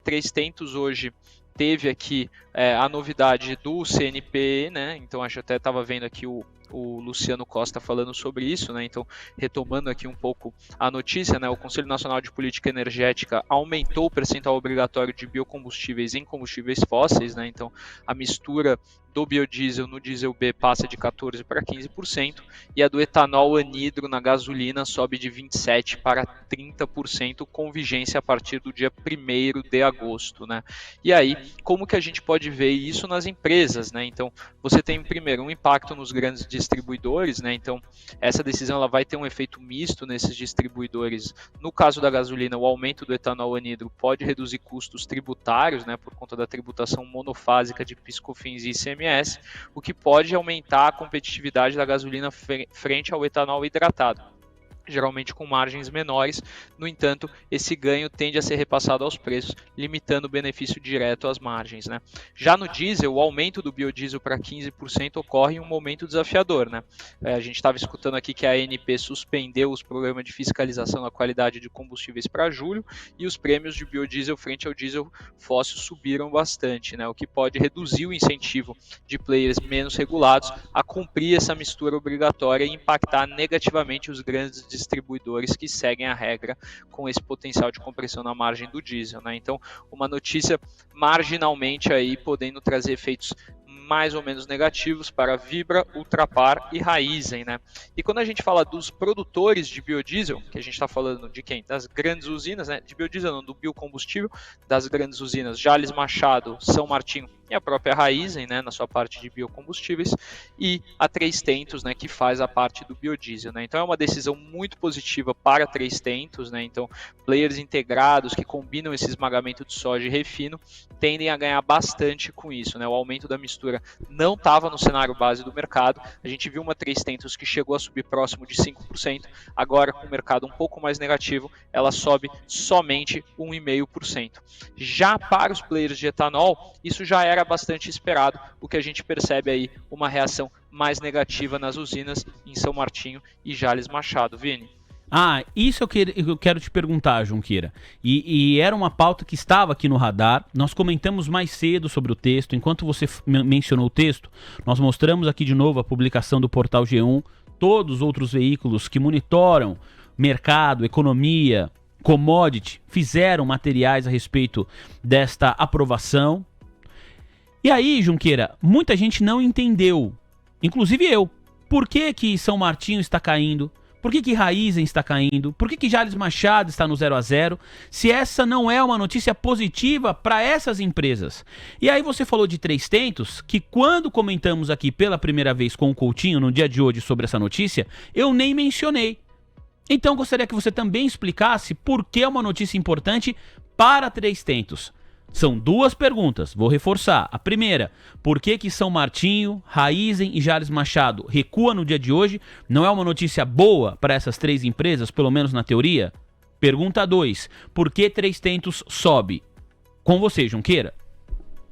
Três Tentos hoje teve aqui a novidade do CNPE, né? Então acho até estava vendo aqui o Luciano Costa falando sobre isso, né? Então, retomando aqui um pouco a notícia, né? O Conselho Nacional de Política Energética aumentou o percentual obrigatório de biocombustíveis em combustíveis fósseis, né? Então, a mistura do biodiesel no diesel B passa de 14% para 15%, e a do etanol anidro na gasolina sobe de 27% para 30%, com vigência a partir do dia 1º de agosto, né? E aí, como que a gente pode ver isso nas empresas, né? Então, você tem primeiro um impacto nos grandes distribuidores, né? Então, essa decisão ela vai ter um efeito misto nesses distribuidores. No caso da gasolina, o aumento do etanol anidro pode reduzir custos tributários, né, por conta da tributação monofásica de PIS/COFINS e ICMS, o que pode aumentar a competitividade da gasolina frente ao etanol hidratado, geralmente com margens menores. No entanto, esse ganho tende a ser repassado aos preços, limitando o benefício direto às margens, né? Já no diesel, o aumento do biodiesel para 15% ocorre em um momento desafiador, né? A gente estava escutando aqui que a ANP suspendeu os programas de fiscalização da qualidade de combustíveis para julho, e os prêmios de biodiesel frente ao diesel fóssil subiram bastante, né? O que pode reduzir o incentivo de players menos regulados a cumprir essa mistura obrigatória e impactar negativamente os grandes distribuidores que seguem a regra com esse potencial de compressão na margem do diesel, né? Então, uma notícia marginalmente aí podendo trazer efeitos mais ou menos negativos para Vibra, Ultrapar e Raízen, né? E quando a gente fala dos produtores de biodiesel, que a gente está falando de quem? Das grandes usinas, né? De biodiesel não, do biocombustível, das grandes usinas Jalles Machado, São Martinho e a própria Raízen, né, na sua parte de biocombustíveis, e a Três Tentos, né, que faz a parte do biodiesel, né? Então é uma decisão muito positiva para Três Tentos, né? Então players integrados que combinam esse esmagamento de soja e refino tendem a ganhar bastante com isso, né? O aumento da mistura não estava no cenário base do mercado. A gente viu uma Três Tentos que chegou a subir próximo de 5%, agora com o mercado um pouco mais negativo, ela sobe somente 1,5%. Já para os players de etanol, isso já era bastante esperado, o que a gente percebe aí uma reação mais negativa nas usinas em São Martinho e Jalles Machado. Vini? Isso eu quero te perguntar, Junqueira. E era uma pauta que estava aqui no radar. Nós comentamos mais cedo sobre o texto. Enquanto você mencionou o texto, nós mostramos aqui de novo a publicação do portal G1. Todos os outros veículos que monitoram mercado, economia, commodity, fizeram materiais a respeito desta aprovação. E aí, Junqueira, muita gente não entendeu, inclusive eu, por que São Martinho está caindo, por que Raízen está caindo, por que Jalles Machado está no 0-0, se essa não é uma notícia positiva para essas empresas. E aí você falou de Três Tentos, que quando comentamos aqui pela primeira vez com o Coutinho no dia de hoje sobre essa notícia, eu nem mencionei. Então gostaria que você também explicasse por que é uma notícia importante para Três Tentos. São duas perguntas, vou reforçar. A primeira, por que São Martinho, Raízen e Jalles Machado recuam no dia de hoje? Não é uma notícia boa para essas três empresas, pelo menos na teoria? Pergunta 2, por que Três Tentos sobe? Com você, Junqueira.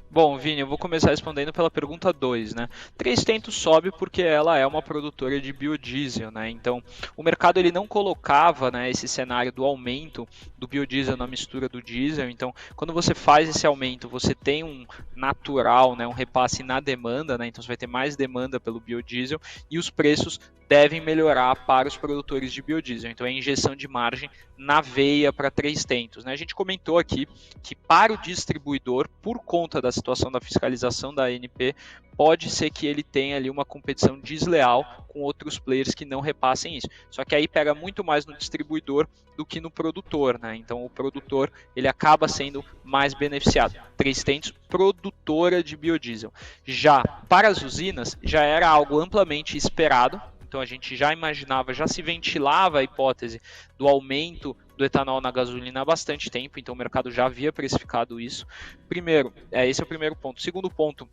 Bom, Vini, eu vou começar respondendo pela pergunta 2, né? Três Tentos sobe porque ela é uma produtora de biodiesel, né? Então, o mercado ele não colocava, né, esse cenário do aumento do biodiesel na mistura do diesel. Então, quando você faz esse aumento, você tem um natural, né, um repasse na demanda, né? Então, você vai ter mais demanda pelo biodiesel e os preços devem melhorar para os produtores de biodiesel. Então, é injeção de margem na veia para Três Tentos, né? A gente comentou aqui que para o distribuidor, por conta da situação da fiscalização da ANP, pode ser que ele tenha ali uma competição desleal com outros players que não repassem isso. Só que aí pega muito mais no distribuidor do que no produtor, né? Então o produtor ele acaba sendo mais beneficiado. Três Tentos, produtora de biodiesel. Já para as usinas, já era algo amplamente esperado. Então a gente já imaginava, já se ventilava a hipótese do aumento do etanol na gasolina há bastante tempo, então o mercado já havia precificado isso. Primeiro, esse é o primeiro ponto. Segundo ponto,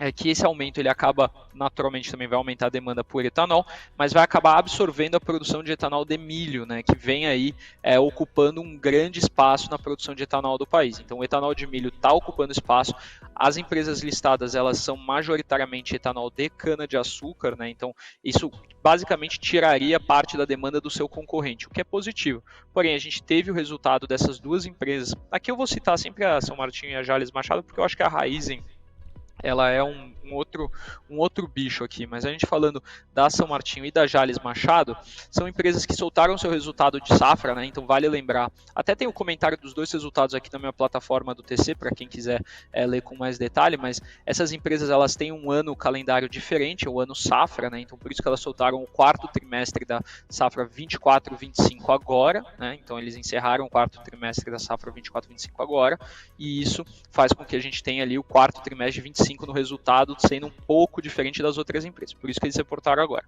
é que esse aumento ele acaba, naturalmente também vai aumentar a demanda por etanol, mas vai acabar absorvendo a produção de etanol de milho, né, que vem aí ocupando um grande espaço na produção de etanol do país. Então o etanol de milho está ocupando espaço, as empresas listadas elas são majoritariamente etanol de cana-de-açúcar, né, então isso basicamente tiraria parte da demanda do seu concorrente, o que é positivo. Porém, a gente teve o resultado dessas duas empresas. Aqui eu vou citar sempre a São Martinho e a Jalles Machado, porque eu acho que a Raízen ela é um outro bicho aqui, mas a gente falando da São Martinho e da Jalles Machado, são empresas que soltaram seu resultado de safra, né? Então vale lembrar, até tem o comentário dos dois resultados aqui na minha plataforma do TC, para quem quiser ler com mais detalhe, mas essas empresas elas têm um ano calendário diferente, o ano safra, né? Então por isso que elas soltaram o quarto trimestre da safra 24-25 agora, né? Então eles encerraram o quarto trimestre da safra 24-25 agora, e isso faz com que a gente tenha ali o quarto trimestre de 25 no resultado, sendo um pouco diferente das outras empresas. Por isso que eles reportaram agora.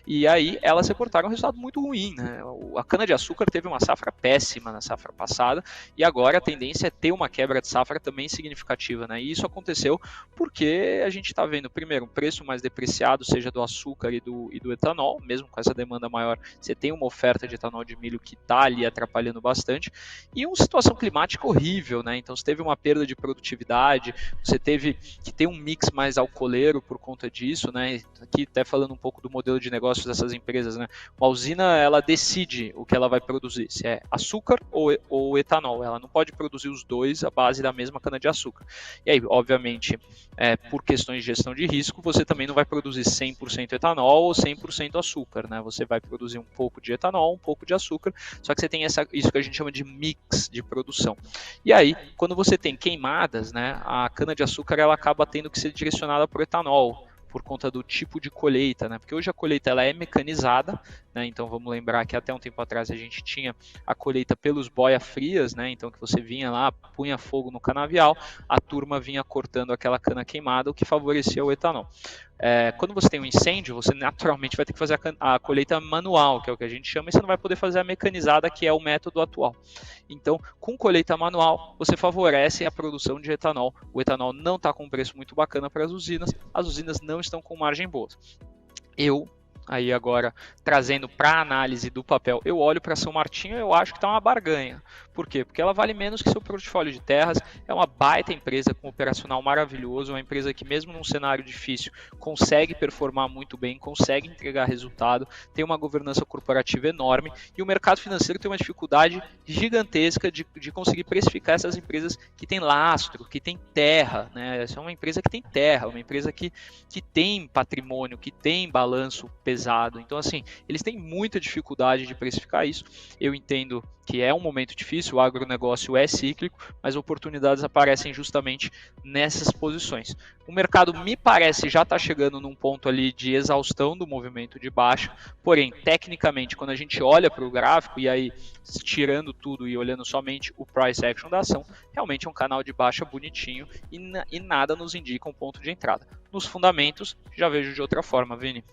E aí, elas reportaram um resultado muito ruim, né? A cana-de-açúcar teve uma safra péssima na safra passada, e agora a tendência é ter uma quebra de safra também significativa, né? E isso aconteceu porque a gente está vendo, primeiro, um preço mais depreciado, seja do açúcar e do etanol, mesmo com essa demanda maior, você tem uma oferta de etanol de milho que está ali atrapalhando bastante, e uma situação climática horrível, né? Então, você teve uma perda de produtividade, você teve que ter um mix mais alcooleiro por conta disso, né? Aqui até falando um pouco do modelo de negócios dessas empresas, né? Uma usina, ela decide o que ela vai produzir, se é açúcar ou etanol. Ela não pode produzir os dois à base da mesma cana-de-açúcar. E aí, obviamente, por questões de gestão de risco, você também não vai produzir 100% etanol ou 100% açúcar, né? Você vai produzir um pouco de etanol, um pouco de açúcar, só que você tem isso que a gente chama de mix de produção. E aí, quando você tem queimadas, né? A cana-de-açúcar ela acaba tendo que ser direcionada para o etanol, por conta do tipo de colheita, né? Porque hoje a colheita ela é mecanizada, né? Então vamos lembrar que até um tempo atrás a gente tinha a colheita pelos boia-frias, né? Então que você vinha lá, punha fogo no canavial, a turma vinha cortando aquela cana queimada, o que favorecia o etanol. Quando você tem um incêndio, você naturalmente vai ter que fazer a colheita manual, que é o que a gente chama, e você não vai poder fazer a mecanizada, que é o método atual. Então, com colheita manual, você favorece a produção de etanol. O etanol não está com um preço muito bacana para as usinas não estão com margem boa. Aí agora, trazendo para a análise do papel, eu olho para São Martinho e eu acho que está uma barganha. Por quê? Porque ela vale menos que seu portfólio de terras, é uma baita empresa com um operacional maravilhoso, uma empresa que mesmo num cenário difícil consegue performar muito bem, consegue entregar resultado, tem uma governança corporativa enorme e o mercado financeiro tem uma dificuldade gigantesca de conseguir precificar essas empresas que têm lastro, que têm terra, né? Essa é uma empresa que tem terra, uma empresa que tem patrimônio, que tem balanço pesado. Então, assim, eles têm muita dificuldade de precificar isso. Eu entendo que é um momento difícil, o agronegócio é cíclico, mas oportunidades aparecem justamente nessas posições. O mercado, me parece, já está chegando num ponto ali de exaustão do movimento de baixa, porém, tecnicamente, quando a gente olha para o gráfico, e aí, tirando tudo e olhando somente o price action da ação, realmente é um canal de baixa bonitinho e nada nos indica um ponto de entrada. Nos fundamentos, já vejo de outra forma, Vini.